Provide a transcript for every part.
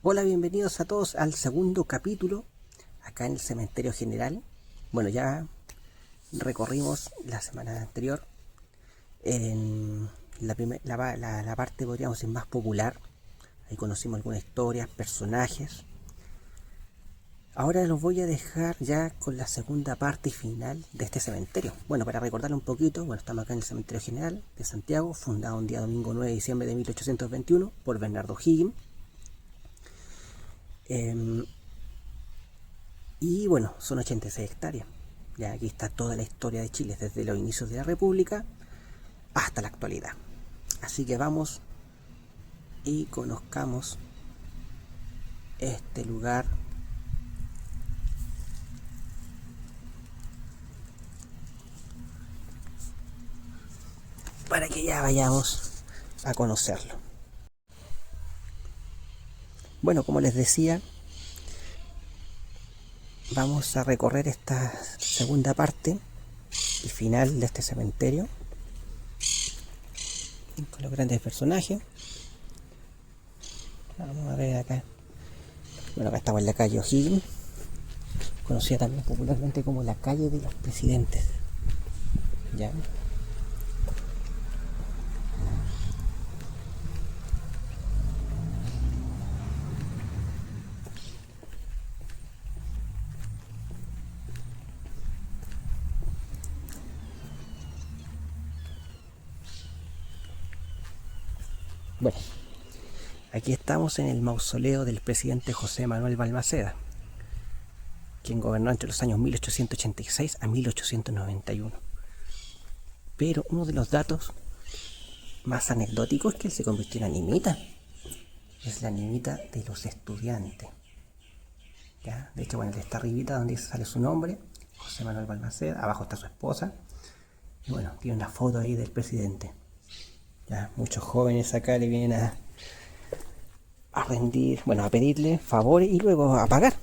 Hola, bienvenidos a todos al segundo capítulo acá en el Cementerio General. Bueno, ya recorrimos la semana anterior en la parte, podríamos decir, más popular. Ahí conocimos algunas historias, personajes. Ahora los voy a dejar ya con la segunda parte y final de este cementerio. Bueno, para recordarle un poquito, bueno, estamos acá en el Cementerio General de Santiago, fundado un día domingo 9 de diciembre de 1821 por Bernardo Higgins. Y bueno, son 86 hectáreas. Ya aquí está toda la historia de Chile, desde los inicios de la República hasta la actualidad. Así que vamos y conozcamos este lugar para que ya vayamos a conocerlo. Bueno, como les decía, vamos a recorrer esta segunda parte y final de este cementerio con los grandes personajes. Vamos a ver acá. Bueno, acá estamos en la calle O'Higgins, conocida también popularmente como la calle de los presidentes. ¿Ya? Bueno, aquí estamos en el mausoleo del presidente José Manuel Balmaceda, quien gobernó entre los años 1886 a 1891. Pero uno de los datos más anecdóticos es que él se convirtió en animita. Es la animita de los estudiantes. ¿Ya? De hecho, bueno, él está arribita donde sale su nombre, José Manuel Balmaceda. Abajo está su esposa. Y bueno, tiene una foto ahí del presidente. ¿Ya? Muchos jóvenes acá le vienen a rendir, bueno, a pedirle favores y luego a pagar.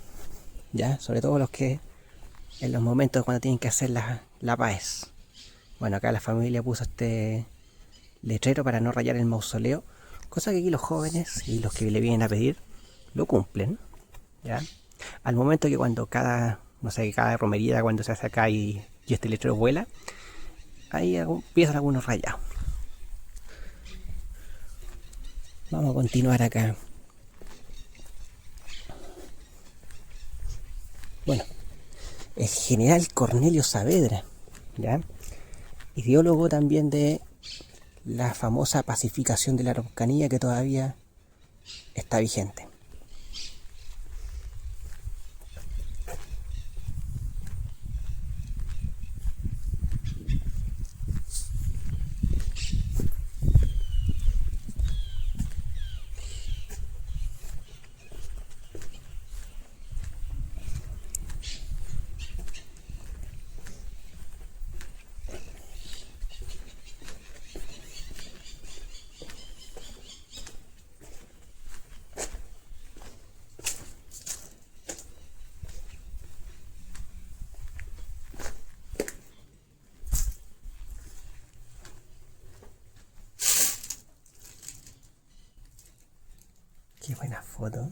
¿Ya? Sobre todo los que en los momentos cuando tienen que hacer la paz. Bueno, acá la familia puso este letrero para no rayar el mausoleo, cosa que aquí los jóvenes y los que le vienen a pedir lo cumplen. ¿Ya? Al momento que cuando cada romería cuando se hace acá y este letrero vuela, ahí empiezan algunos rayados. Vamos a continuar acá. Bueno, el general Cornelio Saavedra, ¿ya? Ideólogo también de la famosa pacificación de la Araucanía, que todavía está vigente. Qué buena foto.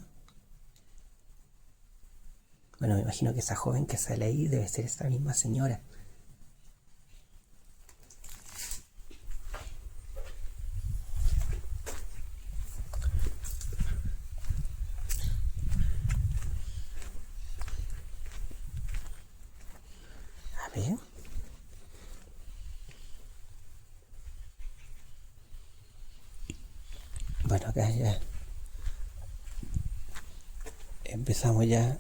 Bueno, me imagino que esa joven que sale ahí debe ser esta misma señora. A ver. Bueno, acá ya empezamos ya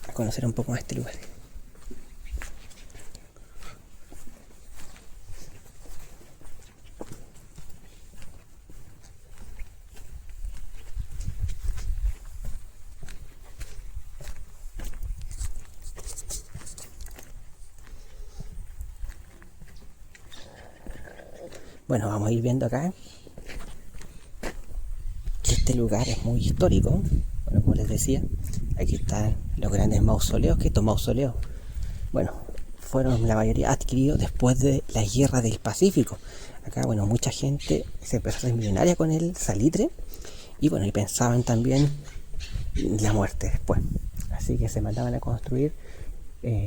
a conocer un poco más este lugar. Bueno, vamos a ir viendo acá que este lugar es muy histórico. Bueno, como les decía, aquí están los grandes mausoleos, que estos mausoleos, bueno, fueron la mayoría adquiridos después de la guerra del Pacífico. Acá, bueno, mucha gente se empezó a hacer millonaria con el salitre Y bueno, y pensaban también la muerte después. Así que se mandaban a construir,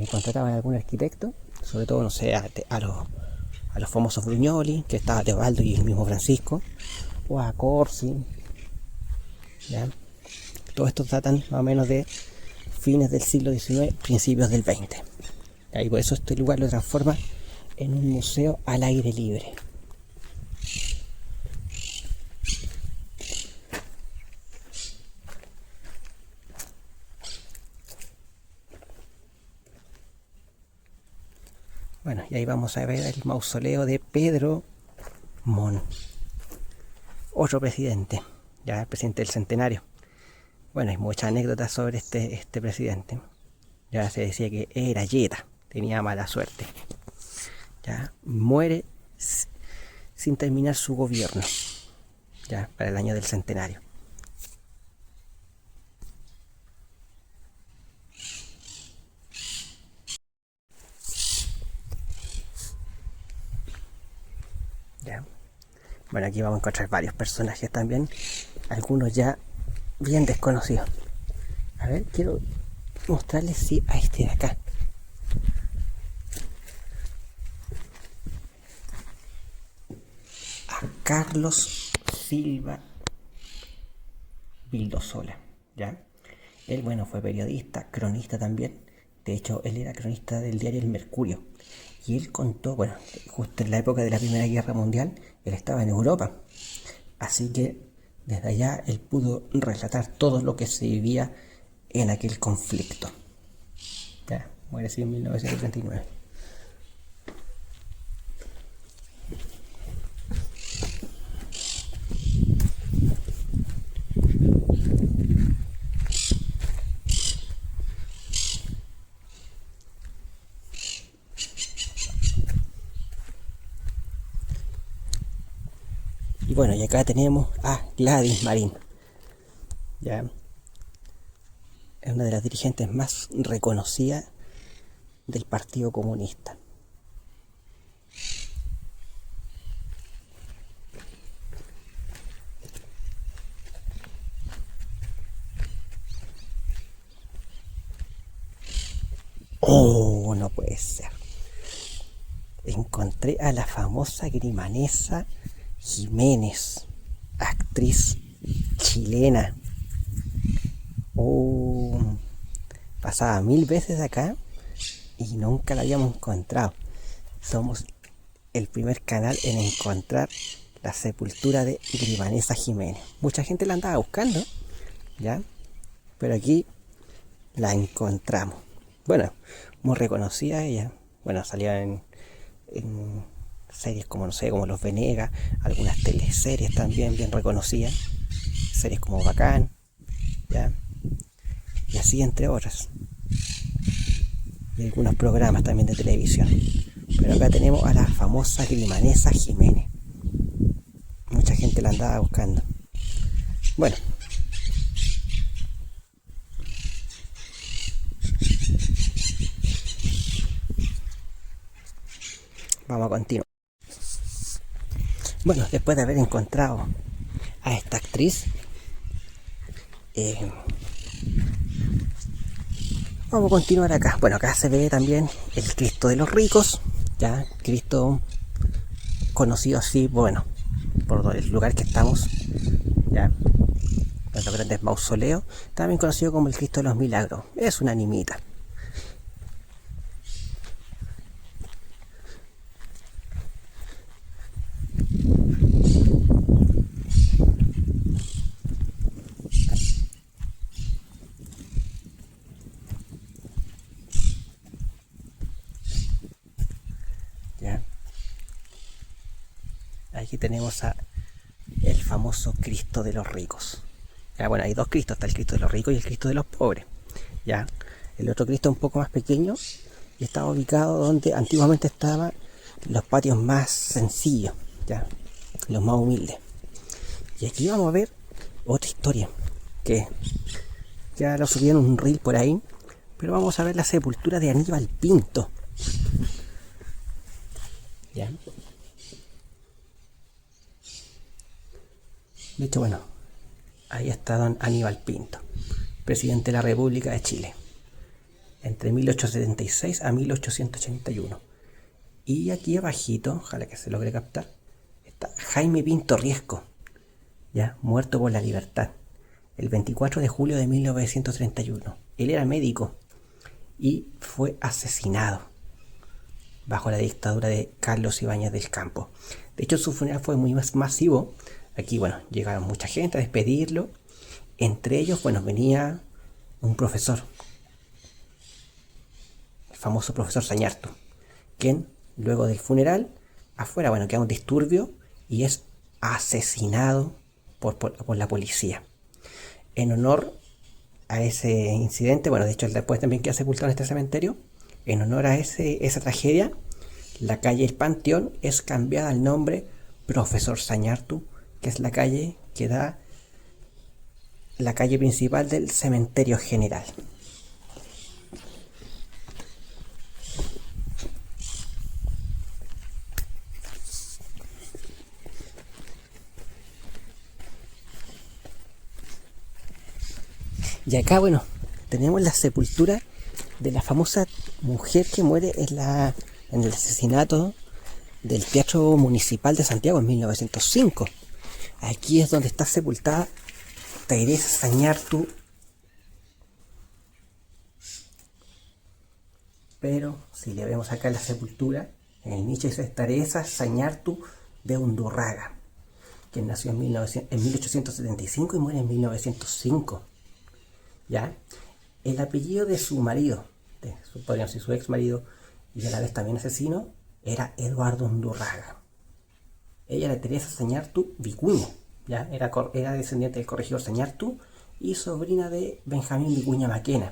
contrataban a algún arquitecto, sobre todo, no sé, a los famosos Brugnoli, que estaba Teobaldo y el mismo Francisco, o a Corsi, ¿ya? Todo esto datan más o menos de fines del siglo XIX, principios del XX. Y por eso este lugar lo transforma en un museo al aire libre. Bueno, y ahí vamos a ver el mausoleo de Pedro Montt, otro presidente, ya el presidente del centenario. Bueno, hay muchas anécdotas sobre este presidente. Ya se decía que era yeta, tenía mala suerte. Ya muere sin terminar su gobierno, ya para el año del centenario. Ya. Bueno, aquí vamos a encontrar varios personajes también, algunos ya bien desconocidos. A ver, quiero mostrarles sí, a este de acá. A Carlos Silva Vildosola, ¿ya? Él, bueno, fue periodista, cronista también. De hecho, él era cronista del diario El Mercurio. Y él contó, bueno, justo en la época de la Primera Guerra Mundial, él estaba en Europa. Así que desde allá él pudo relatar todo lo que se vivía en aquel conflicto. Ya, muere así en 1939. Y bueno, y acá tenemos a Gladys Marín. Ya, es una de las dirigentes más reconocidas del Partido Comunista. Oh, no puede ser. Encontré a la famosa Grimanesa Jiménez, actriz chilena. Oh, pasaba 1000 veces acá y nunca la habíamos encontrado. Somos el primer canal en encontrar la sepultura de Grimanesa Jiménez. Mucha gente la andaba buscando, ¿ya? Pero aquí la encontramos. Bueno, muy reconocida ella. Bueno, salía en series como, no sé, como Los Venegas, algunas teleseries también bien reconocidas, series como Bacán, ¿ya? Y así entre otras. Y algunos programas también de televisión. Pero acá tenemos a la famosa Grimanesa Jiménez. Mucha gente la andaba buscando. Bueno. Vamos a continuar. Bueno, después de haber encontrado a esta actriz, vamos a continuar acá. Bueno, acá se ve también el Cristo de los ricos, ya, Cristo conocido así, bueno, por el lugar que estamos, ya, en los grandes mausoleos, también conocido como el Cristo de los Milagros. Es una animita. ¿Ya? Aquí tenemos a el famoso Cristo de los ricos. Ya, bueno, hay dos Cristos, está el Cristo de los ricos y el Cristo de los pobres. Ya, el otro Cristo es un poco más pequeño y está ubicado donde antiguamente estaban los patios más sencillos, ya, los más humildes. Y aquí vamos a ver otra historia que ya lo subí en un reel por ahí, pero vamos a ver la sepultura de Aníbal Pinto. ¿Ya? De hecho, bueno, Ahí está don Aníbal Pinto, presidente de la República de Chile, entre 1876 a 1881. Y aquí abajito, ojalá que se logre captar, está Jaime Pinto Riesco, ya muerto por la libertad, el 24 de julio de 1931. Él era médico y fue asesinado bajo la dictadura de Carlos Ibáñez del Campo. De hecho, su funeral fue muy masivo. Aquí, bueno, llegaron mucha gente a despedirlo. Entre ellos, bueno, venía un profesor, el famoso profesor Sañartu, quien luego del funeral, afuera, bueno, queda un disturbio y es asesinado por la policía. En honor a ese incidente, bueno, de hecho él después también queda sepultado en este cementerio. En honor a esa tragedia, la calle El Panteón es cambiada al nombre Profesor Sañartu, que es la calle que da la calle principal del cementerio general. Y acá, bueno, tenemos la sepultura de la famosa mujer que muere en el asesinato del Teatro Municipal de Santiago en 1905. Aquí es donde está sepultada Teresa Sañartu. Pero si le vemos acá la sepultura, en el nicho dice Teresa Sañartu de Undurraga, quien nació en 1875 y muere en 1905. ¿Ya? El apellido de su marido, podríamos decir su ex marido y a la vez también asesino, era Eduardo Undurraga. Ella era Teresa Sañartu Vicuña, ¿ya? Era descendiente del corregidor Sañartu y sobrina de Benjamín Vicuña Maquena.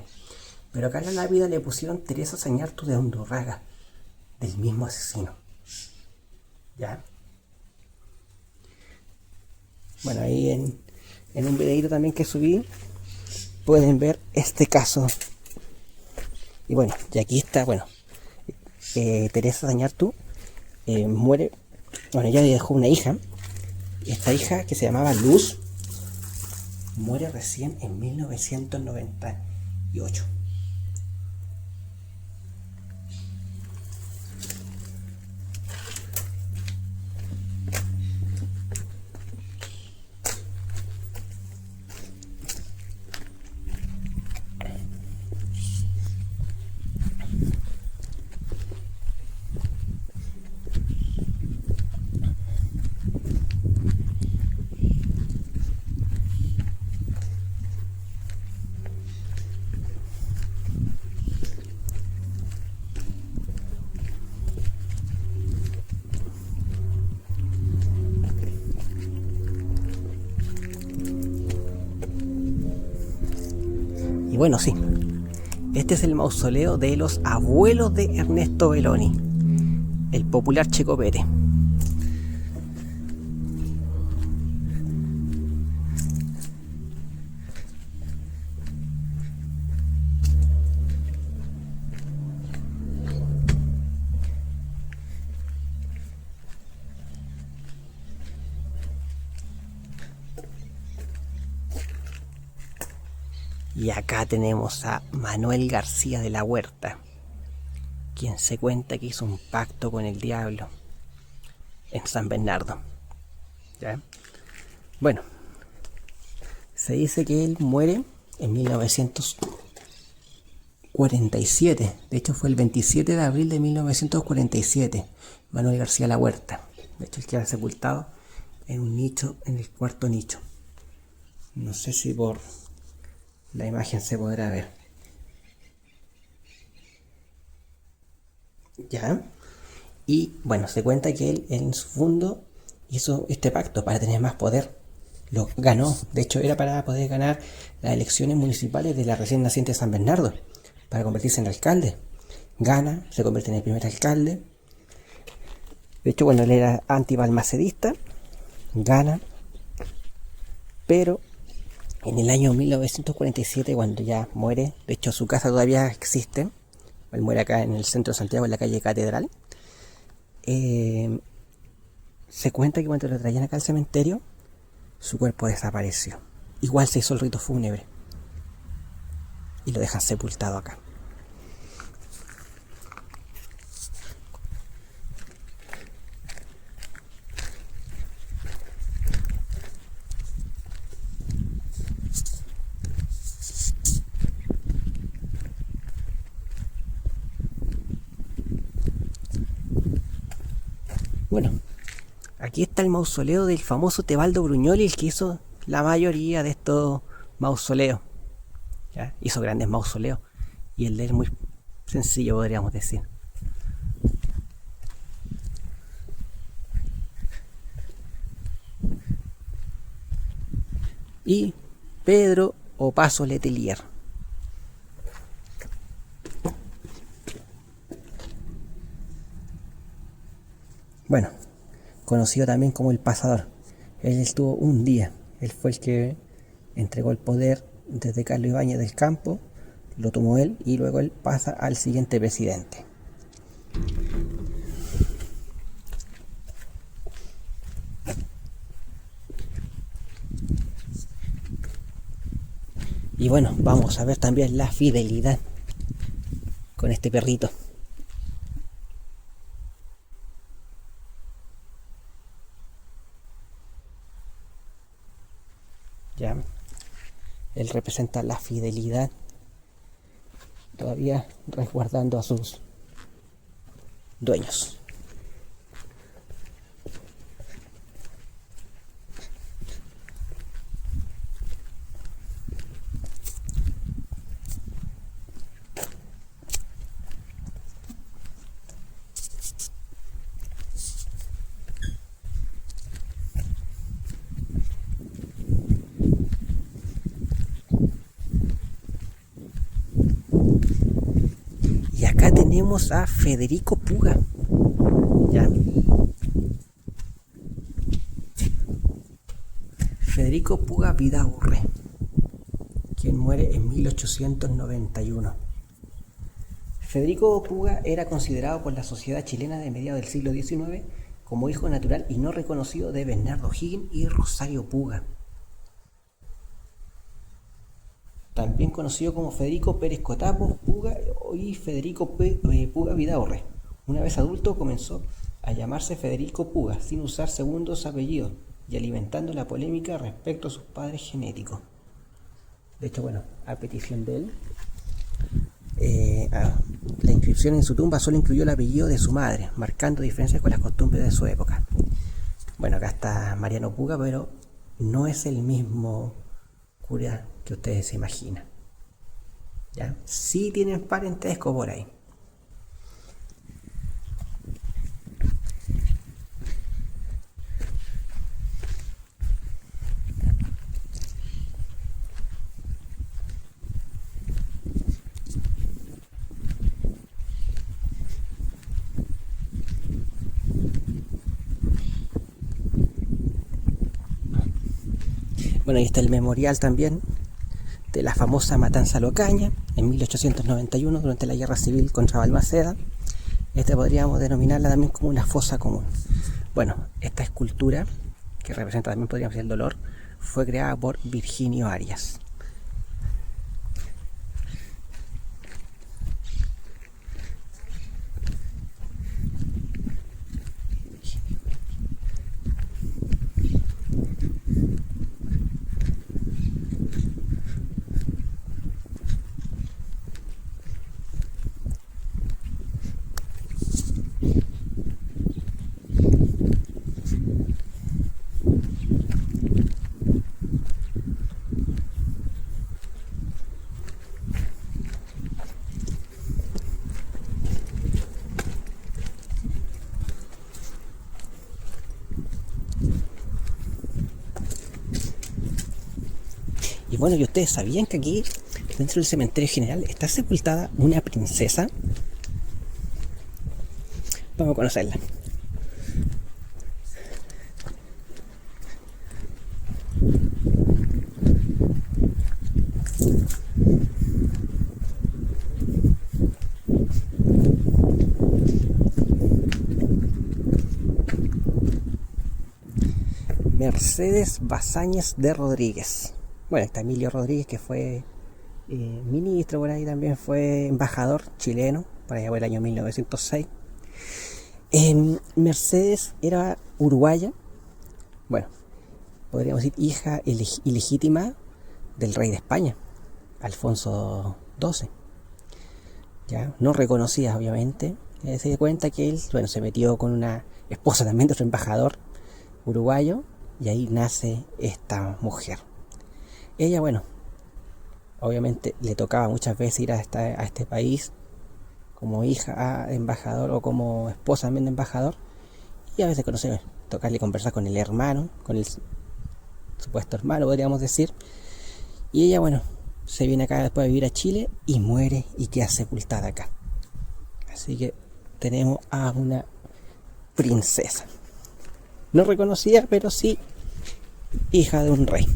Pero acá en la lápida le pusieron Teresa Sañartu de Undurraga, del mismo asesino. ¿Ya? Bueno, ahí en un videito también que subí, pueden ver este caso. Y bueno, y aquí está, bueno, Teresa Sañartu muere. Bueno, ella dejó una hija. Esta hija, que se llamaba Luz, muere recién en 1998. Y bueno, sí, este es el mausoleo de los abuelos de Ernesto Belloni, el popular Checo Pérez. Y acá tenemos a Manuel García de la Huerta, quien se cuenta que hizo un pacto con el diablo en San Bernardo. ¿Ya? Bueno, se dice que él muere en 1947. De hecho, fue el 27 de abril de 1947. Manuel García de la Huerta. De hecho, él queda sepultado en un nicho, en el cuarto nicho. No sé si por la imagen se podrá ver. ¿Ya? Y bueno, se cuenta que él en su fondo hizo este pacto para tener más poder. Lo ganó. De hecho, era para poder ganar las elecciones municipales de la recién naciente San Bernardo, para convertirse en alcalde. Gana, se convierte en el primer alcalde. De hecho, bueno, él era antibalmacedista. Gana. Pero en el año 1947, cuando ya muere, de hecho su casa todavía existe, él muere acá en el centro de Santiago, en la calle Catedral, se cuenta que cuando lo traían acá al cementerio, su cuerpo desapareció. igual se hizo el rito fúnebre y lo dejan sepultado acá. Bueno, aquí está el mausoleo del famoso Tebaldo Bruñoli, el que hizo la mayoría de estos mausoleos. ¿Ya? Hizo grandes mausoleos y el de él es muy sencillo, podríamos decir. Y Pedro Opazo Letelier. Bueno, conocido también como el Pasador. Él estuvo un día. Él fue el que entregó el poder desde Carlos Ibáñez del Campo, lo tomó él y luego él pasa al siguiente presidente. Y bueno, vamos a ver también la fidelidad con este perrito. Ya, él representa la fidelidad, todavía resguardando a sus dueños. Y acá tenemos a Federico Puga. ¿Ya? Federico Puga Vidaurre, quien muere en 1891. Federico Puga era considerado por la sociedad chilena de mediados del siglo XIX como hijo natural y no reconocido de Bernardo O'Higgins y Rosario Puga. También conocido como Federico Pérez Cotapo Puga y Federico Puga Vidaurre. Una vez adulto comenzó a llamarse Federico Puga sin usar segundos apellidos y alimentando la polémica respecto a sus padres genéticos. De hecho, bueno, a petición de él, la inscripción en su tumba solo incluyó el apellido de su madre, marcando diferencias con las costumbres de su época. Bueno, acá está Mariano Puga, pero no es el mismo cura que ustedes se imaginan. ¿Ya? Sí tienen parentesco por ahí. Bueno, ahí está el memorial también de la famosa matanza locaña en 1891 durante la guerra civil contra Balmaceda. Podríamos denominarla también como una fosa común. Bueno, esta escultura, que representa también, podríamos decir, el dolor, fue creada por Virginio Arias. Y bueno, ¿y ustedes sabían que aquí, dentro del cementerio general, está sepultada una princesa? Vamos a conocerla. Mercedes Bazáñez de Rodríguez. Bueno, está Emilio Rodríguez, que fue ministro por ahí, también fue embajador chileno, por allá por el año 1906. Mercedes era uruguaya, bueno, podríamos decir hija ilegítima del rey de España, Alfonso XII. ¿Ya? No reconocida, obviamente. Se dio cuenta que él, bueno, se metió con una esposa también de otro embajador uruguayo, y ahí nace esta mujer. Ella, bueno, obviamente le tocaba muchas veces ir a este país como hija de embajador o como esposa también de embajador, y a veces tocarle conversar con el hermano, con el supuesto hermano, podríamos decir. Y ella, bueno, se viene acá después de vivir a Chile y muere y queda sepultada acá. Así que tenemos a una princesa. No reconocida, pero sí hija de un rey.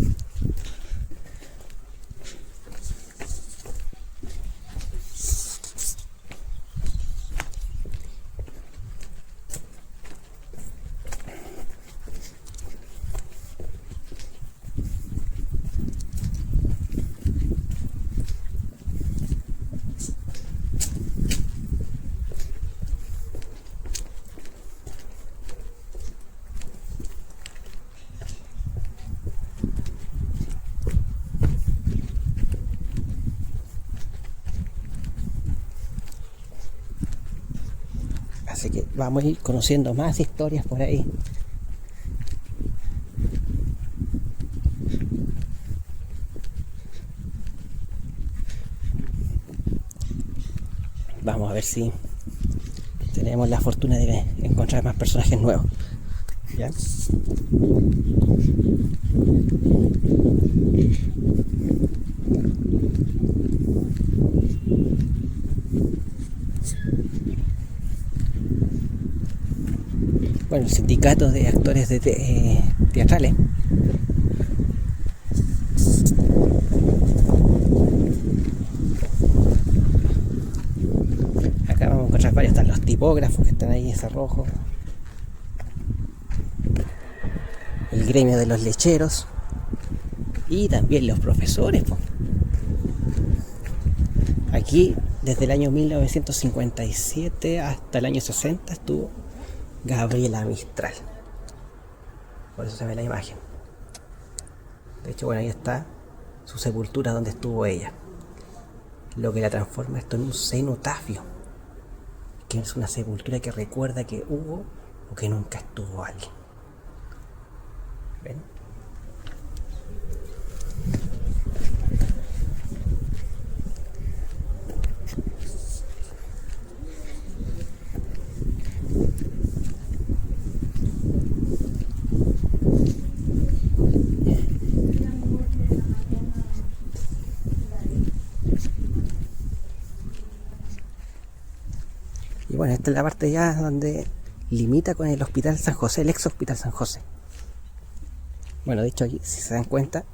Así que vamos a ir conociendo más historias por ahí. Vamos a ver si tenemos la fortuna de encontrar más personajes nuevos. ¿Ya? Bueno, el sindicato de actores teatrales. Acá vamos a encontrar varios, están los tipógrafos que están ahí, ese rojo. El gremio de los lecheros. Y también los profesores. Aquí, desde el año 1957 hasta el año 60, estuvo Gabriela Mistral. Por eso se ve la imagen. De hecho, bueno, ahí está su sepultura donde estuvo ella. Lo que la transforma esto en un cenotafio, que es una sepultura que recuerda que hubo o que nunca estuvo alguien. ¿Ven? Y bueno, esta es la parte ya donde limita con el Hospital San José, el ex Hospital San José. Bueno, de hecho aquí, si se dan cuenta,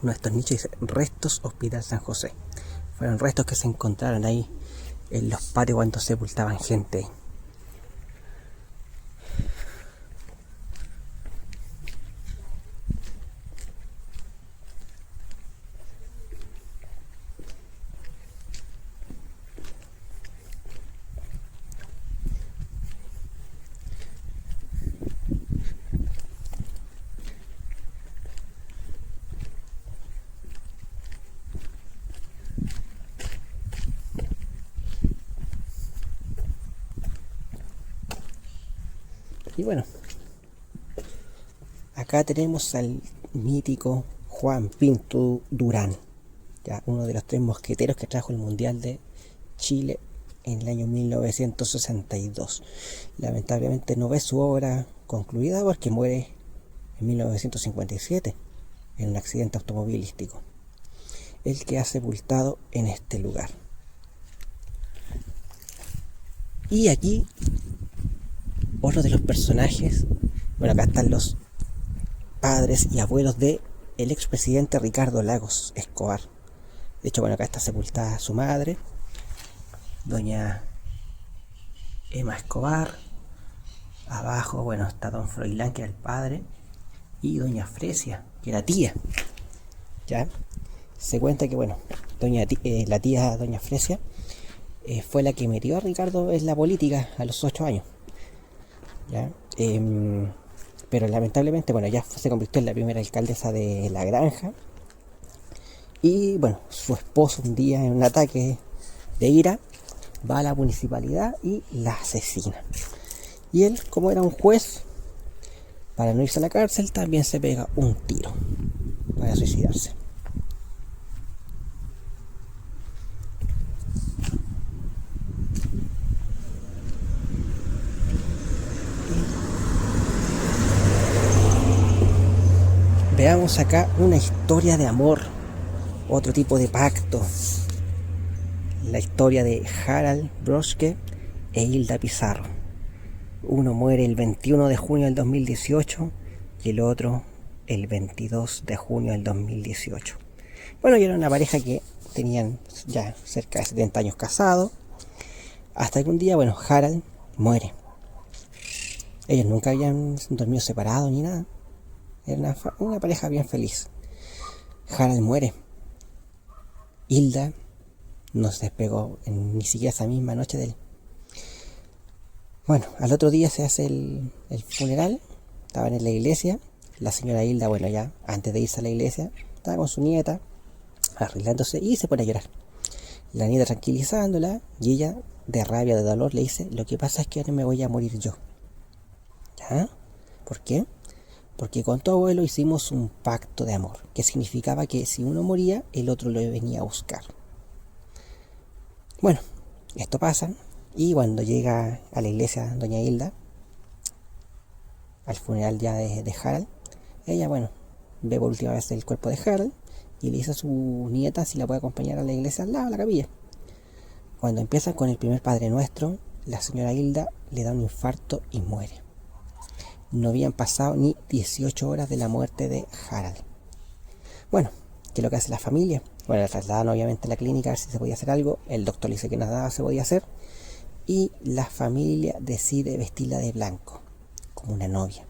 uno de estos nichos dice restos Hospital San José. Fueron restos que se encontraron ahí en los patios cuando sepultaban gente. Y bueno, acá tenemos al mítico Juan Pinto Durán, ya uno de los 3 mosqueteros que trajo el Mundial de Chile en el año 1962. Lamentablemente no ve su obra concluida porque muere en 1957 en un accidente automovilístico. El que ha sepultado en este lugar. Y aquí otro de los personajes, bueno, acá están los padres y abuelos de el expresidente Ricardo Lagos Escobar. De hecho, bueno, acá está sepultada su madre, doña Emma Escobar. Abajo, bueno, está don Froilán, que era el padre, y doña Fresia, que era tía. ¿ya? Se cuenta que, bueno, la tía doña Fresia fue la que metió a Ricardo en la política a los 8 años, ¿ya? Pero lamentablemente, bueno, ya se convirtió en la primera alcaldesa de La Granja. Y bueno, su esposo un día en un ataque de ira va a la municipalidad y la asesina. Y él, como era un juez, para no irse a la cárcel, también se pega un tiro para suicidarse. Veamos acá una historia de amor, otro tipo de pacto. La historia de Harald Broske e Hilda Pizarro. Uno muere el 21 de junio del 2018 y el otro el 22 de junio del 2018. Bueno, y era una pareja que tenían ya cerca de 70 años casados, hasta que un día, bueno, Harald muere. Ellos nunca habían dormido separados ni nada. Era una pareja bien feliz. Harald muere. Hilda no se despegó ni siquiera esa misma noche de él. Bueno, al otro día se hace el funeral. Estaban en la iglesia. La señora Hilda, bueno, ya antes de irse a la iglesia, estaba con su nieta, arreglándose, y se pone a llorar. La nieta tranquilizándola, y ella, de rabia, de dolor, le dice: lo que pasa es que ahora me voy a morir yo. ¿Ya? ¿Por qué? Porque con tu abuelo hicimos un pacto de amor, que significaba que si uno moría, el otro lo venía a buscar. Bueno, esto pasa, y cuando llega a la iglesia doña Hilda, al funeral ya de Harald, ella, bueno, ve por última vez el cuerpo de Harald y le dice a su nieta si la puede acompañar a la iglesia al lado, a la capilla. Cuando empiezan con el primer Padre Nuestro, la señora Hilda le da un infarto y muere. No habían pasado ni 18 horas de la muerte de Harald. Bueno, ¿qué es lo que hace la familia? Bueno, la trasladan obviamente a la clínica a ver si se podía hacer algo. El doctor le dice que nada se podía hacer. Y la familia decide vestirla de blanco, como una novia.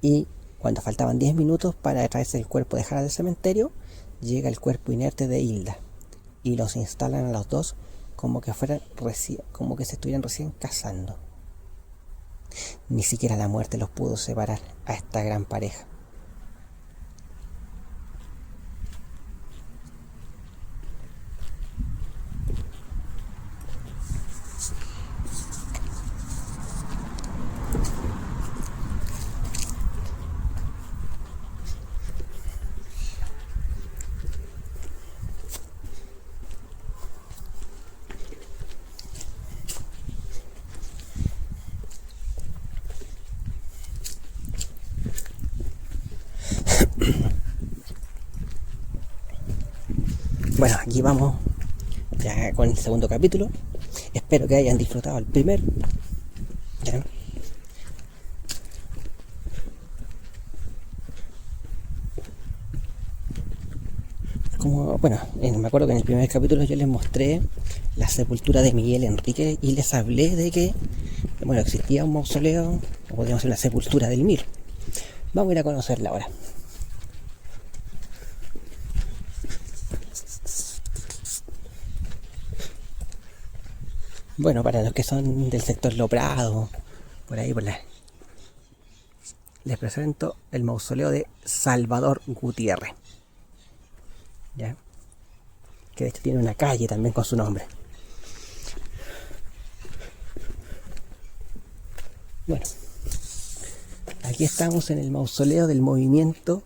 Y cuando faltaban 10 minutos para traerse el cuerpo de Harald del cementerio, llega el cuerpo inerte de Hilda. Y los instalan a los dos como que se estuvieran recién casando. Ni siquiera la muerte los pudo separar a esta gran pareja. Bueno, aquí vamos ya con el segundo capítulo. Espero que hayan disfrutado el primero. ¿Ya? Me acuerdo que en el primer capítulo yo les mostré la sepultura de Miguel Enrique y les hablé de que, bueno, existía un mausoleo, o podríamos decir una sepultura del Mir. Vamos a ir a conocerla ahora. Bueno, para los que son del sector Loprado, por ahí, les presento el mausoleo de Salvador Gutiérrez. ¿Ya? Que de hecho tiene una calle también con su nombre. Bueno, aquí estamos en el mausoleo del movimiento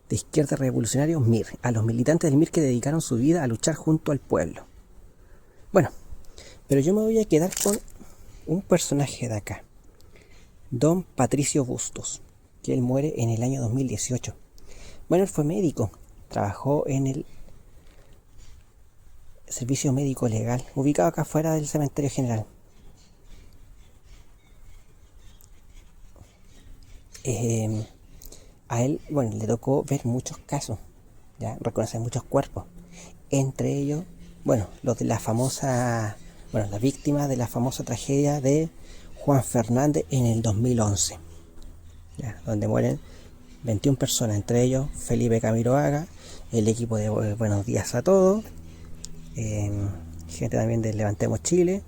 de izquierda revolucionario MIR, a los militantes del MIR que dedicaron su vida a luchar junto al pueblo. Bueno, pero yo me voy a quedar con un personaje de acá, don Patricio Bustos, que él muere en el año 2018. Bueno, él fue médico, trabajó en el servicio médico legal, ubicado acá afuera del cementerio general. A él, bueno, le tocó ver muchos casos, ya reconocer muchos cuerpos, entre ellos, bueno, los de la víctima de la famosa tragedia de Juan Fernández en el 2011, ¿ya? Donde mueren 21 personas, entre ellos Felipe Camiroaga, el equipo de Buenos Días a Todos, gente también de Levantemos Chile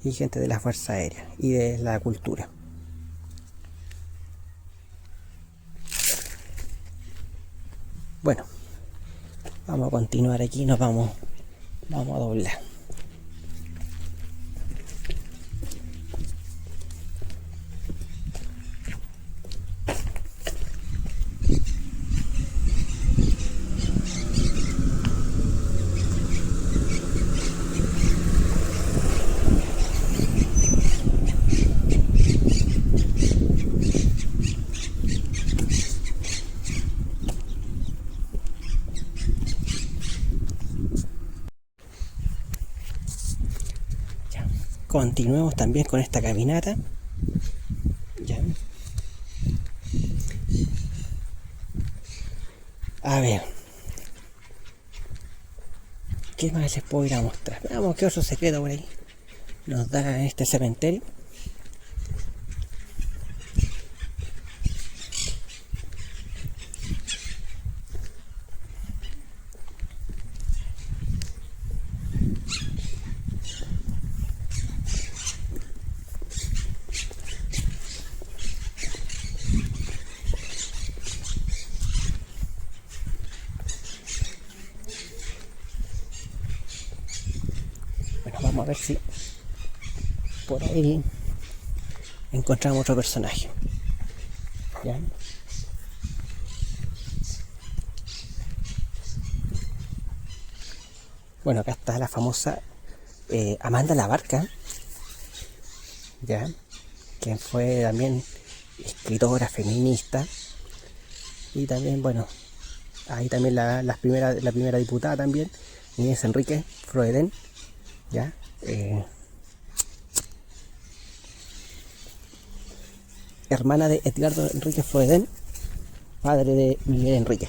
y gente de la Fuerza Aérea y de la Cultura. Bueno, vamos a continuar aquí, vamos a doblar. Continuemos también con esta caminata. Ya. A ver, ¿qué más les puedo ir a mostrar? Veamos qué otro secreto por ahí nos da este cementerio. Bueno, vamos a ver si por ahí encontramos otro personaje. ¿Ya? Bueno, acá está la famosa Amanda Labarca, ¿ya? Quien fue también escritora feminista y también, bueno, ahí también la primera diputada también, Inés Enrique Froeden, ¿ya? Hermana de Edgardo Enrique Froeden, padre de Miguel Enrique.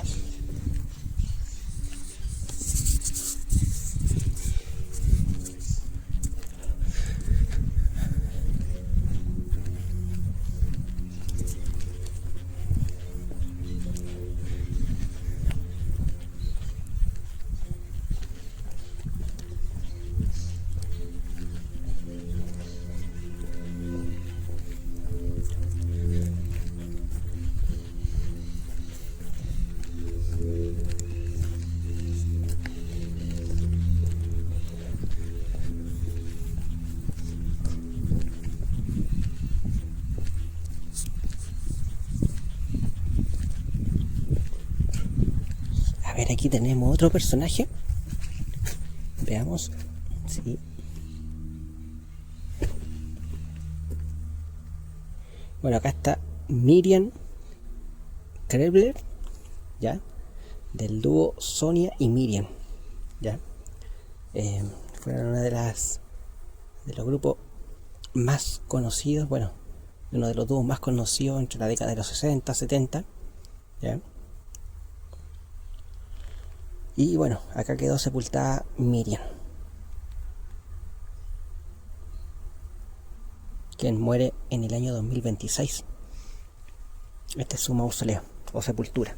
A ver, aquí tenemos otro personaje. Veamos. Sí. Bueno, acá está Miriam Krebler, ¿ya? Del dúo Sonia y Miriam, ¿ya? Fueron una de los grupos más conocidos, bueno, uno de los dúos más conocidos entre la década de los 60, 70, ¿ya? Y bueno, acá quedó sepultada Miriam, quien muere en el año 2026. Este es su mausoleo o sepultura.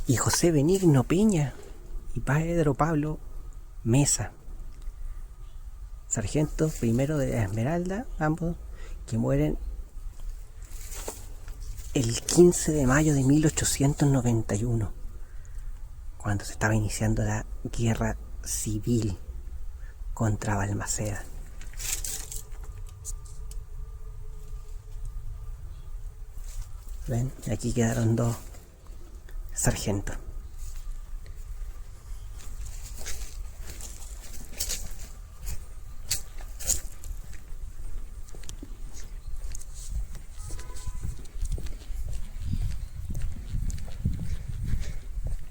Y José Benigno Peña y Pedro Pablo Mesa, sargento primero de la Esmeralda, ambos que mueren el 15 de mayo de 1891, cuando se estaba iniciando la guerra civil contra Balmaceda. ¿Ven? Aquí quedaron dos sargentos.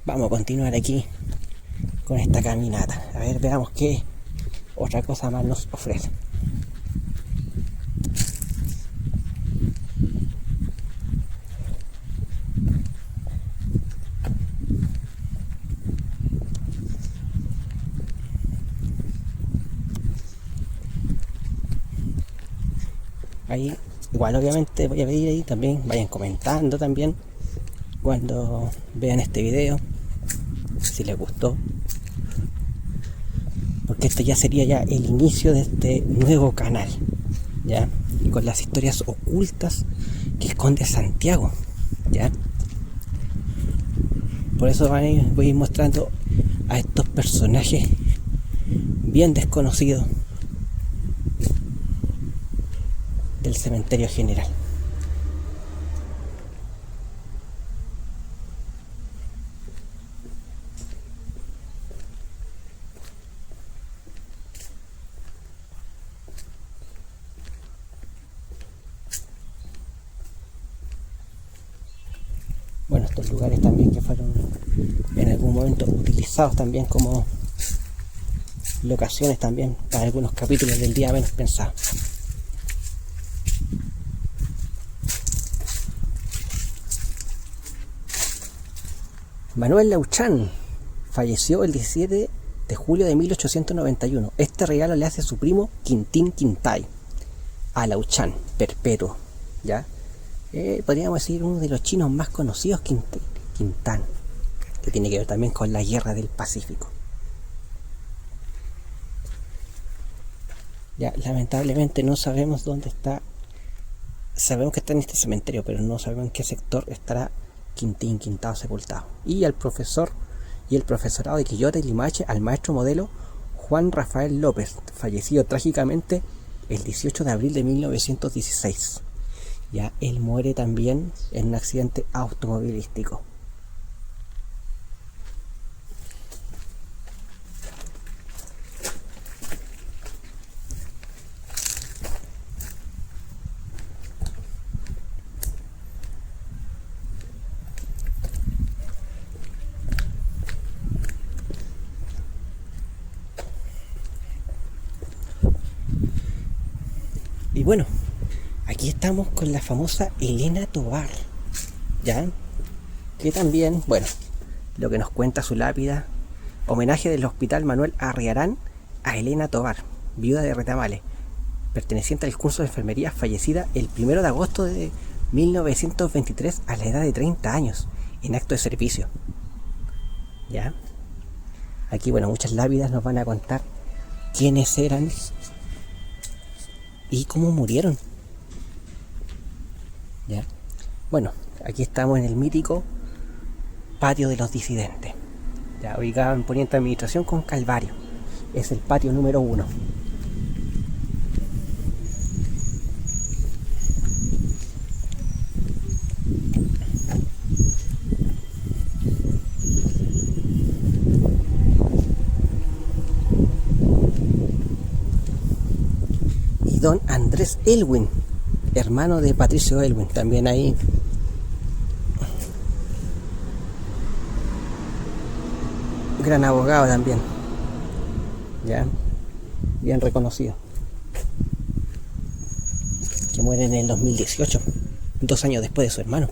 Vamos a continuar aquí con esta caminata. A ver, veamos qué otra cosa más nos ofrece. Ahí, igual obviamente voy a pedir ahí también, vayan comentando también cuando vean este video, si les gustó, porque esto ya sería ya el inicio de este nuevo canal, ya, con las historias ocultas que esconde Santiago, ya. Por eso voy a ir mostrando a estos personajes bien desconocidos del cementerio general. Bueno, estos lugares también que fueron en algún momento utilizados también como locaciones también para algunos capítulos del día menos pensado. Manuel Lauchán falleció el 17 de julio de 1891. Este regalo le hace su primo Quintín Quintay a Lauchán, perpetuo, ¿ya? Podríamos decir uno de los chinos más conocidos, Quintán, que tiene que ver también con la guerra del Pacífico. Ya, lamentablemente no sabemos dónde está. Sabemos que está en este cementerio, pero no sabemos en qué sector estará Quintín Quintado sepultado. Y al profesor y el profesorado de Quillota y Limache, al maestro modelo Juan Rafael López, fallecido trágicamente el 18 de abril de 1916. Ya él muere también en un accidente automovilístico. Y bueno, aquí estamos con la famosa Elena Tovar, ¿ya? Que también, bueno, lo que nos cuenta su lápida: homenaje del Hospital Manuel Arriarán a Elena Tovar, viuda de Retamales, perteneciente al curso de enfermería, fallecida el 1 de agosto de 1923 a la edad de 30 años, en acto de servicio. ¿Ya? Aquí, bueno, muchas lápidas nos van a contar quiénes eran y cómo murieron. ¿Ya? Bueno, aquí estamos en el mítico patio de los disidentes, ya, ubicado en Poniente Administración con Calvario. Es el patio número 1. Y don Andrés Elwin, hermano de Patricio Elwin, también ahí. Gran abogado también, ya, bien reconocido, que muere en el 2018, 2 años después de su hermano.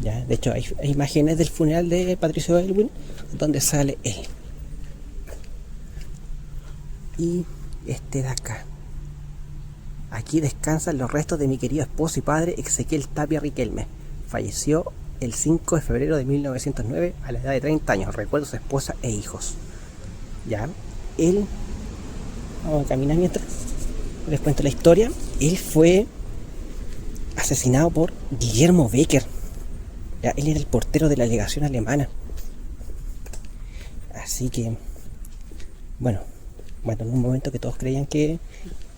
Ya, de hecho hay imágenes del funeral de Patricio Elwin donde sale él. Y este de acá, aquí descansan los restos de mi querido esposo y padre Ezequiel Tapia Riquelme. Falleció el 5 de febrero de 1909 a la edad de 30 años. Recuerdo a su esposa e hijos. Ya, él, vamos a caminar mientras les cuento la historia. Él fue asesinado por Guillermo Becker. Ya, él era el portero de la legación alemana. Así que, bueno, en un momento que todos creían que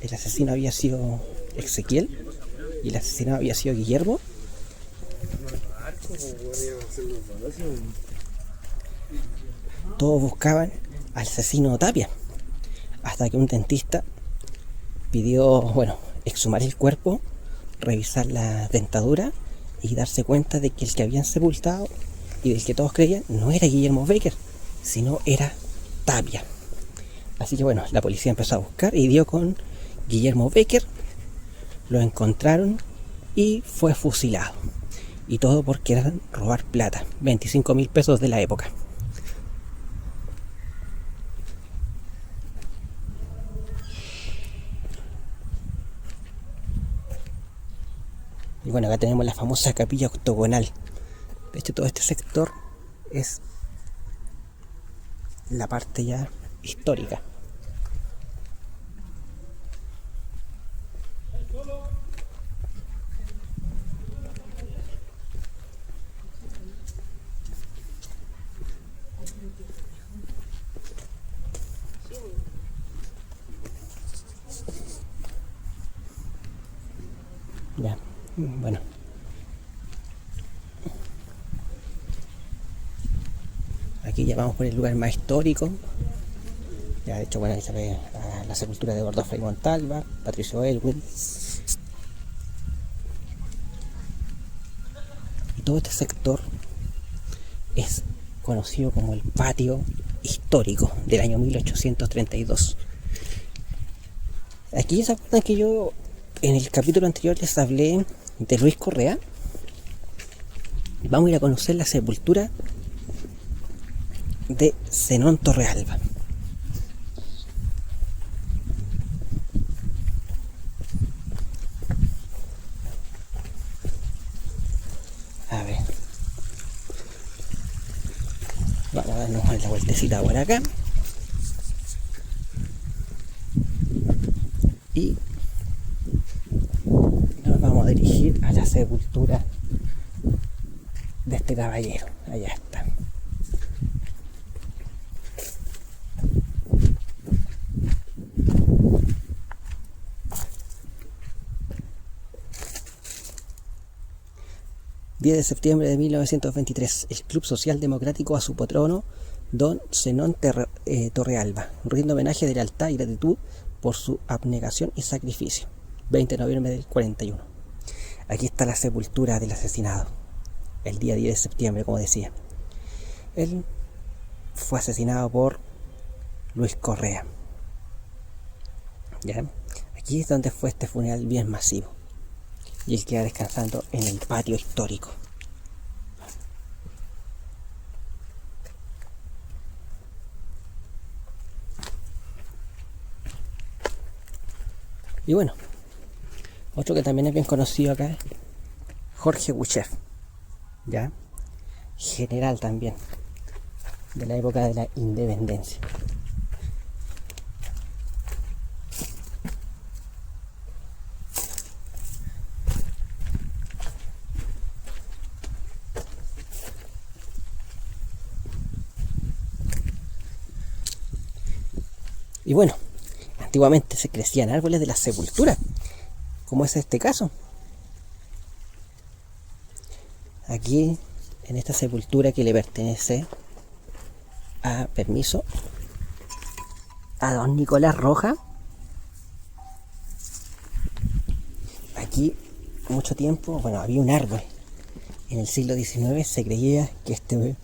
el asesino había sido Ezequiel y el asesino había sido Guillermo, todos buscaban al asesino Tapia, hasta que un dentista pidió, exhumar el cuerpo, revisar la dentadura y darse cuenta de que el que habían sepultado y del que todos creían no era Guillermo Becker, sino era Tapia. Así que la policía empezó a buscar y dio con Guillermo Becker, lo encontraron y fue fusilado. Y todo porque eran robar plata, 25.000 pesos de la época. Y bueno, acá tenemos la famosa capilla octogonal. De hecho, todo este sector es la parte ya histórica. Ya, bueno. Aquí ya vamos por el lugar más histórico. Ya, de hecho, bueno, ahí se ve la sepultura de Gordolfo y Montalva, Patricio Elwin. Y todo este sector es conocido como el patio histórico del año 1832. Aquí se acuerdan que yo en el capítulo anterior les hablé de Luis Correa. Vamos a ir a conocer la sepultura de Zenón Torrealba. A ver, vamos a darnos la vueltecita por acá y nos vamos a dirigir a la sepultura de este caballero. Allá está. ...10 de septiembre de 1923... el Club Social Democrático a su patrono don Zenón Torrealba, rinde homenaje de lealtad y gratitud por su abnegación y sacrificio. 20 de noviembre del 41. Aquí está la sepultura del asesinado, el día 10 de septiembre, como decía. Él fue asesinado por Luis Correa. ¿Ya? Aquí es donde fue este funeral bien masivo. Y él queda descansando en el patio histórico. Y bueno, otro que también es bien conocido acá, Jorge Guchef, ¿ya? General también, de la época de la independencia. Y bueno, antiguamente se crecían árboles de la sepultura, como es este caso. Aquí, en esta sepultura que le pertenece a don Nicolás Roja. Aquí, mucho tiempo, bueno, había un árbol. En el siglo XIX se creía que este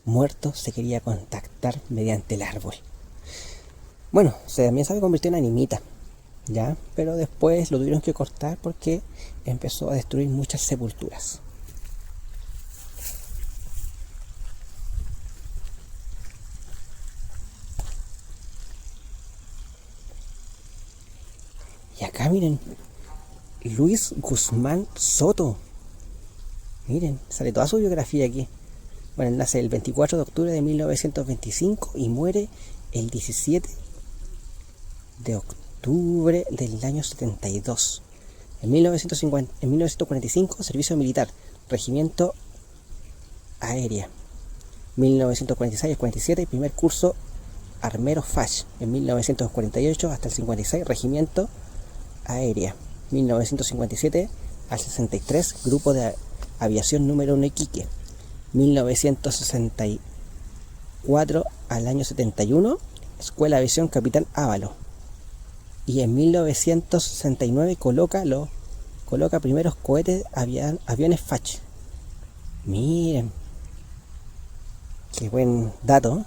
muerto se quería contactar mediante el árbol. Bueno, también se convirtió en animita, ¿ya? Pero después lo tuvieron que cortar porque empezó a destruir muchas sepulturas. Y acá miren, Luis Guzmán Soto. Miren, sale toda su biografía aquí. Bueno, él nace el 24 de octubre de 1925 y muere el 17 de octubre del año 72. En 1945, servicio militar, regimiento aérea. 1946 al 47, primer curso armero FASH. En 1948 hasta el 56, regimiento aérea. 1957 al 63, grupo de aviación número 1 Iquique. 1964 al año 71, escuela de aviación Capitán Ávalo. Y en 1969 coloca primeros cohetes aviones FACH. Miren, qué buen dato.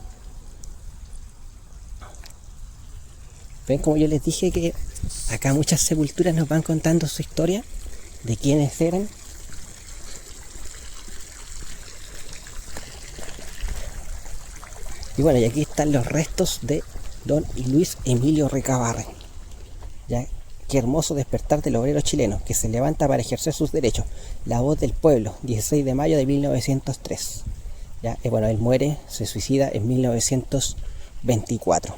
Ven, como yo les dije, que acá muchas sepulturas nos van contando su historia, de quiénes eran. Y bueno, y aquí están los restos de don Luis Emilio Recabarren, ya Qué hermoso despertar del obrero chileno, que se levanta para ejercer sus derechos. La voz del pueblo, 16 de mayo de 1903. ¿Ya? Bueno, él muere, se suicida en 1924.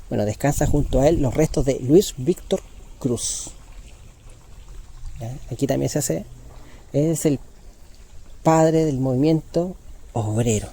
Bueno, descansa junto a él los restos de Luis Víctor Cruz. ¿Ya? Aquí también se hace, es el padre del movimiento obrero.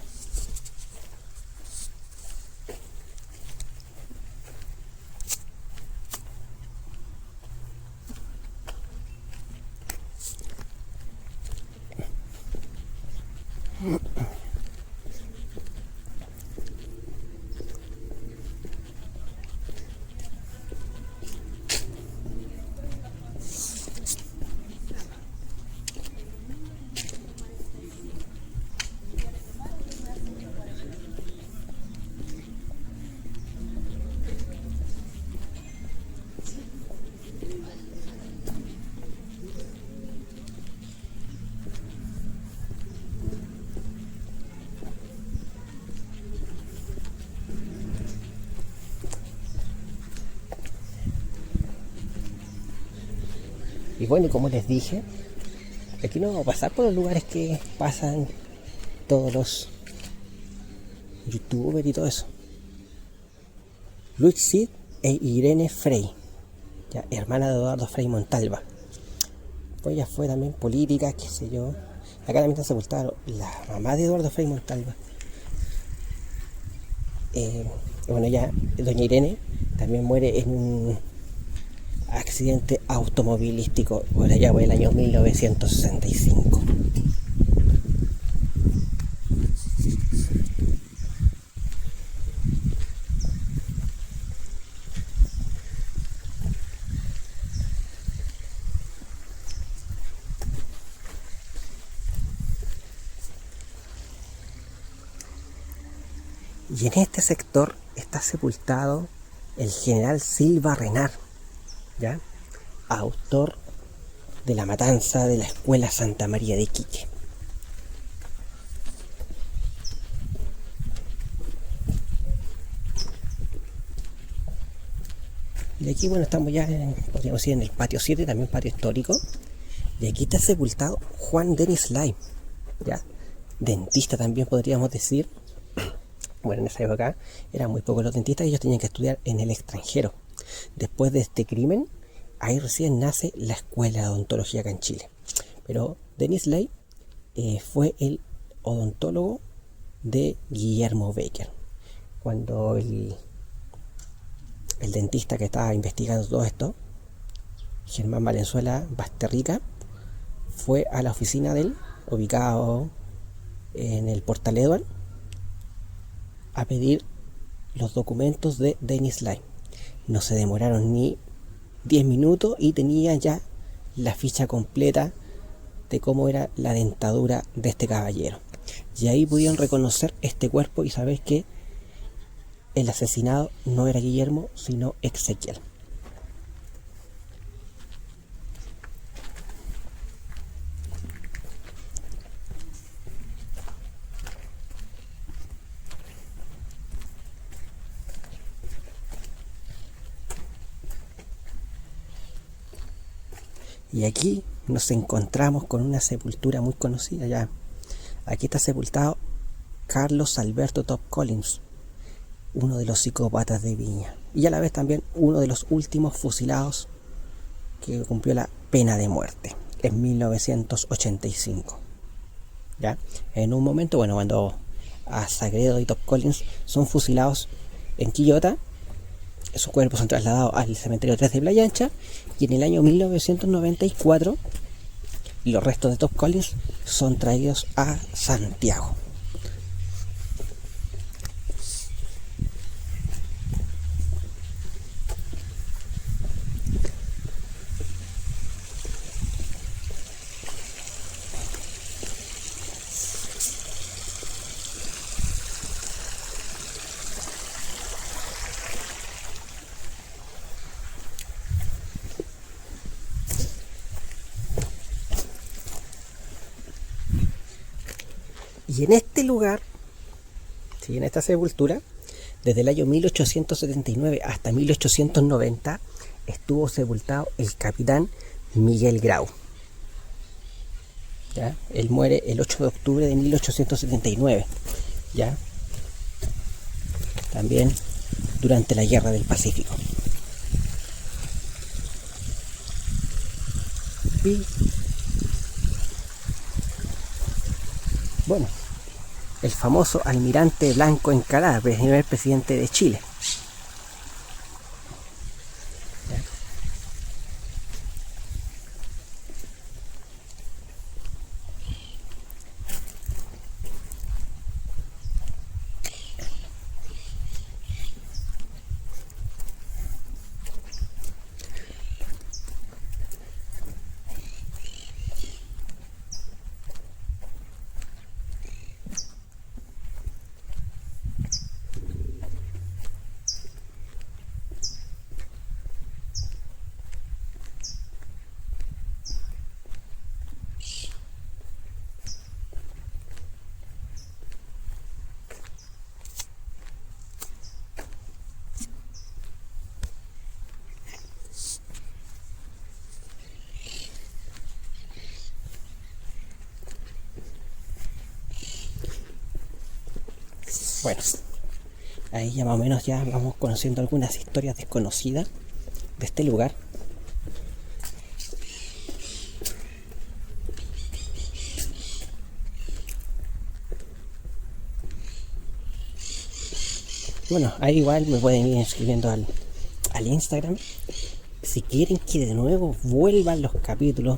Y bueno, como les dije, aquí no vamos a pasar por los lugares que pasan todos los youtubers y todo eso. Luis Cid e Irene Frey, ya, hermana de Eduardo Frei Montalva. Pues ella fue también política, qué sé yo. Acá también está sepultada la mamá de Eduardo Frei Montalva. Bueno, ya doña Irene también muere en un accidente automovilístico por allá por el año 1965. Y en este sector está sepultado el general Silva Renard, ¿ya? Autor de la matanza de la Escuela Santa María de Iquique. Y aquí, bueno, estamos ya podríamos decir, en el patio 7, también patio histórico. Y aquí está sepultado Juan Denis Lai, ¿ya? Dentista también podríamos decir. Bueno, en esa época eran muy pocos los dentistas y ellos tenían que estudiar en el extranjero. Después de este crimen, ahí recién nace la Escuela de Odontología acá en Chile. Pero Denis Lai fue el odontólogo de Guillermo Becker. Cuando el dentista que estaba investigando todo esto, Germán Valenzuela Basterrica, fue a la oficina de él, ubicado en el Portal Edward, a pedir los documentos de Denis Lai. No se demoraron ni 10 minutos y tenía ya la ficha completa de cómo era la dentadura de este caballero. Y ahí pudieron reconocer este cuerpo y saber que el asesinado no era Guillermo, sino Exequiel. Y aquí nos encontramos con una sepultura muy conocida ya. Aquí está sepultado Carlos Alberto Top Collins, uno de los psicópatas de Viña, y a la vez también uno de los últimos fusilados que cumplió la pena de muerte en 1985. ¿Ya? En un momento, bueno, cuando a Sagredo y Top Collins son fusilados en Quillota, sus cuerpos son trasladados al cementerio 3 de Playa Ancha, y en el año 1994 los restos de Top Collins son traídos a Santiago. Y en este lugar, ¿sí?, en esta sepultura, desde el año 1879 hasta 1890, estuvo sepultado el capitán Miguel Grau. ¿Ya? Él muere el 8 de octubre de 1879. ¿Ya? También durante la Guerra del Pacífico. Y bueno, el famoso almirante Blanco Encalada, primer presidente de Chile. Bueno, ahí ya más o menos ya vamos conociendo algunas historias desconocidas de este lugar. Bueno, ahí igual me pueden ir escribiendo al Instagram si quieren que de nuevo vuelvan los capítulos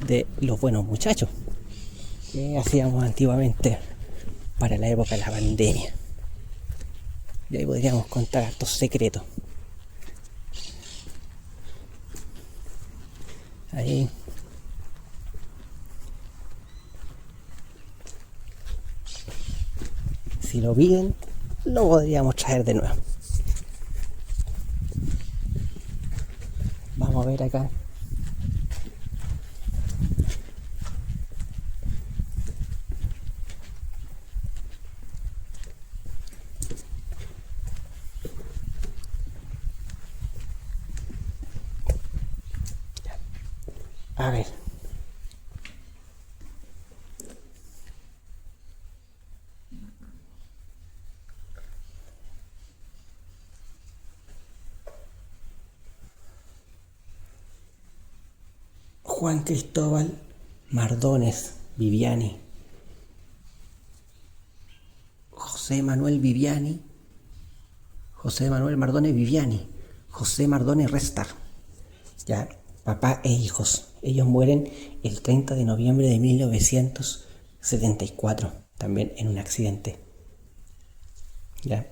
de Los Buenos Muchachos que hacíamos antiguamente para la época de la pandemia. Y ahí podríamos contar estos secretos. Ahí. Si lo piden, lo podríamos traer de nuevo. Vamos a ver acá. A ver. Juan Cristóbal Mardones Viviani. José Manuel Viviani. José Manuel Mardones Viviani. José Mardones Restar. Ya, papá e hijos. Ellos mueren el 30 de noviembre de 1974, también en un accidente. Ya,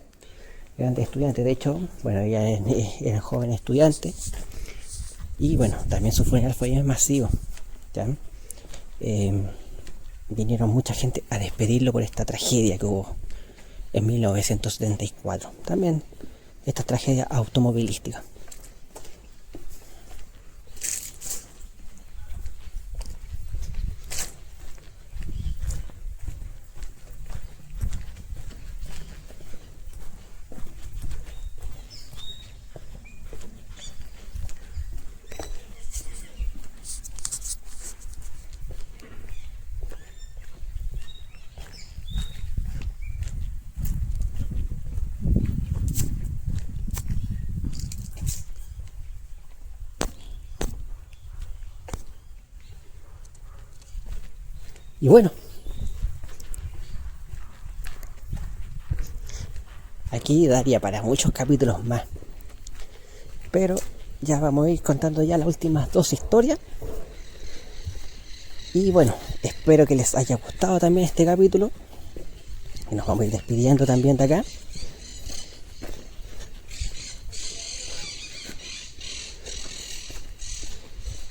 grandes estudiantes, de hecho, bueno, ella era joven estudiante. Y bueno, también su funeral fue masivo. ¿Ya? Vinieron mucha gente a despedirlo por esta tragedia que hubo en 1974. También esta tragedia automovilística. Y bueno, aquí daría para muchos capítulos más, pero ya vamos a ir contando ya las últimas dos historias. Y bueno, espero que les haya gustado también este capítulo. Y nos vamos a ir despidiendo también de acá.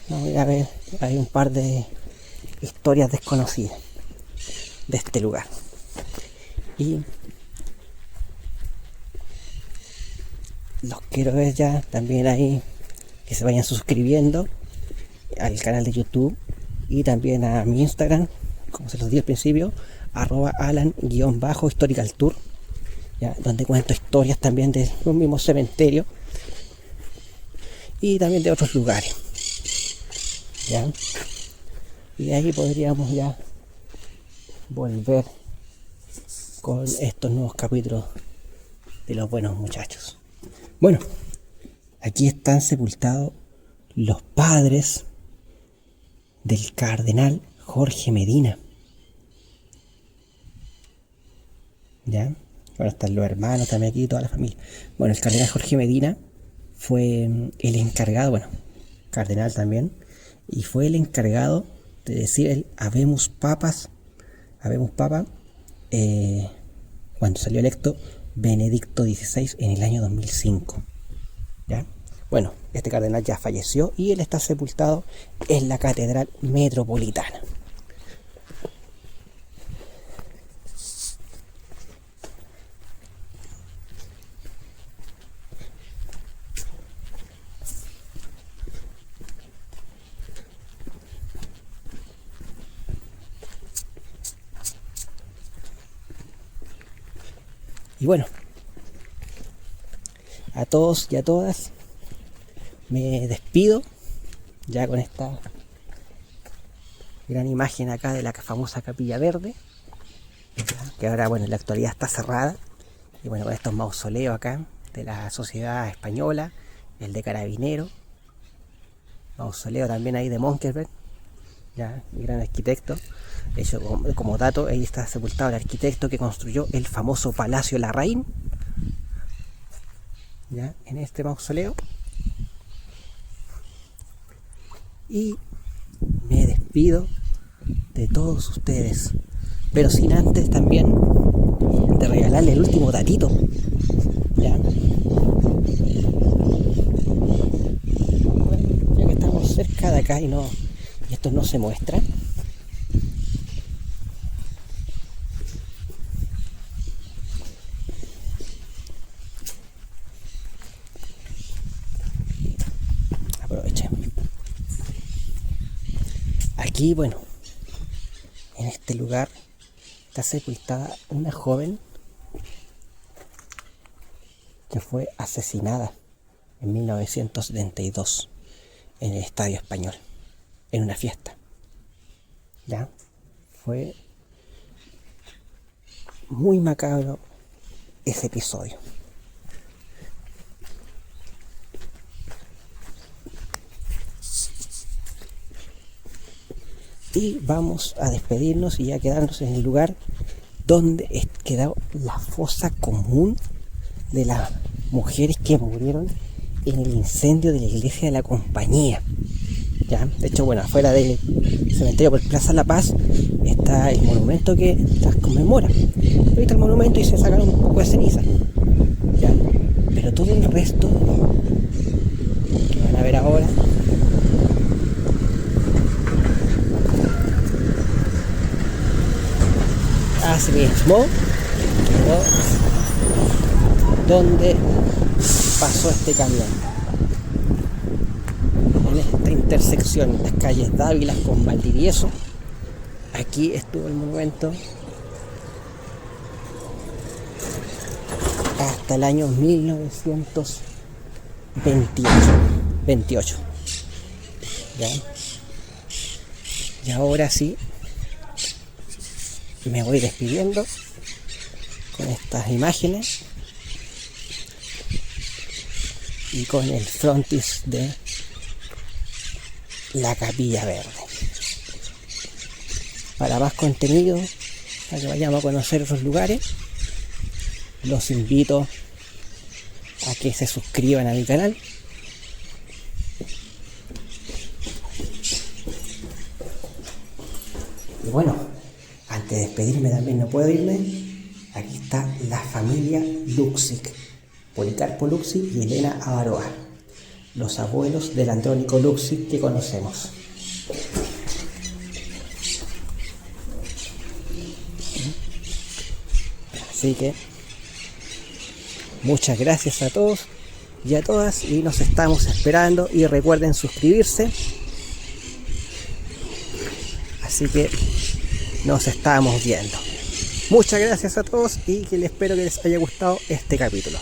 Vamos a ver, hay un par de historias desconocidas de este lugar. Y los quiero ver ya también ahí, que se vayan suscribiendo al canal de YouTube y también a mi Instagram, como se los di al principio, @alan_historicaltour, ya, donde cuento historias también de los mismos cementerios. y también de otros lugares, ¿ya? Y de ahí podríamos ya volver con estos nuevos capítulos de Los Buenos Muchachos. Bueno, aquí están sepultados los padres del cardenal Jorge Medina, ¿ya? Bueno, están los hermanos también aquí, toda la familia. Bueno, el cardenal Jorge Medina fue el encargado, bueno, cardenal también, y fue el encargado de decir el Habemus Papa, cuando salió electo Benedicto XVI en el año 2005, ¿ya? Bueno, este cardenal ya falleció y él está sepultado en la Catedral Metropolitana. Y bueno, a todos y a todas me despido ya con esta gran imagen acá de la famosa Capilla Verde, que ahora, bueno, en la actualidad está cerrada, y bueno, con estos mausoleos acá de la Sociedad Española, el de Carabineros, mausoleo también ahí de Monkeberg, ya, gran arquitecto. De hecho, como dato, ahí está sepultado el arquitecto que construyó el famoso Palacio Larraín, ya, en este mausoleo. Y me despido de todos ustedes, pero sin antes también de regalarle el último datito, ¿ya? Bueno, ya que estamos cerca de acá y estos no se muestran, aprovechen. Aquí, bueno, en este lugar está sepultada una joven que fue asesinada en 1972 en el Estadio Español, en una fiesta. ¿Ya? Fue muy macabro ese episodio. Y vamos a despedirnos y ya quedarnos en el lugar donde quedó la fosa común de las mujeres que murieron en el incendio de la iglesia de la Compañía, ¿ya? De hecho, bueno, afuera del cementerio por Plaza La Paz está el monumento que las conmemora. Ahí está el monumento y se sacaron un poco de ceniza, ¿ya? Pero todo el resto que van a ver ahora así mismo quedó donde pasó este camión, en esta intersección, las calles Dávila con Valdivieso. Aquí estuvo el monumento hasta el año 1928. ¿Ya? Y ahora sí me voy despidiendo con estas imágenes y con el frontis de la Capilla Verde. Para más contenido, para que vayamos a conocer otros lugares, los invito a que se suscriban a mi canal. Y bueno, antes de despedirme también no puedo irme. Aquí está la familia Luksic, Policarpo Luksic y Elena Avaroa, los abuelos del Andrónico Luksic que conocemos. Así que muchas gracias a todos y a todas, y nos estamos esperando, y recuerden suscribirse. Así que nos estamos viendo. Muchas gracias a todos y que espero que les haya gustado este capítulo.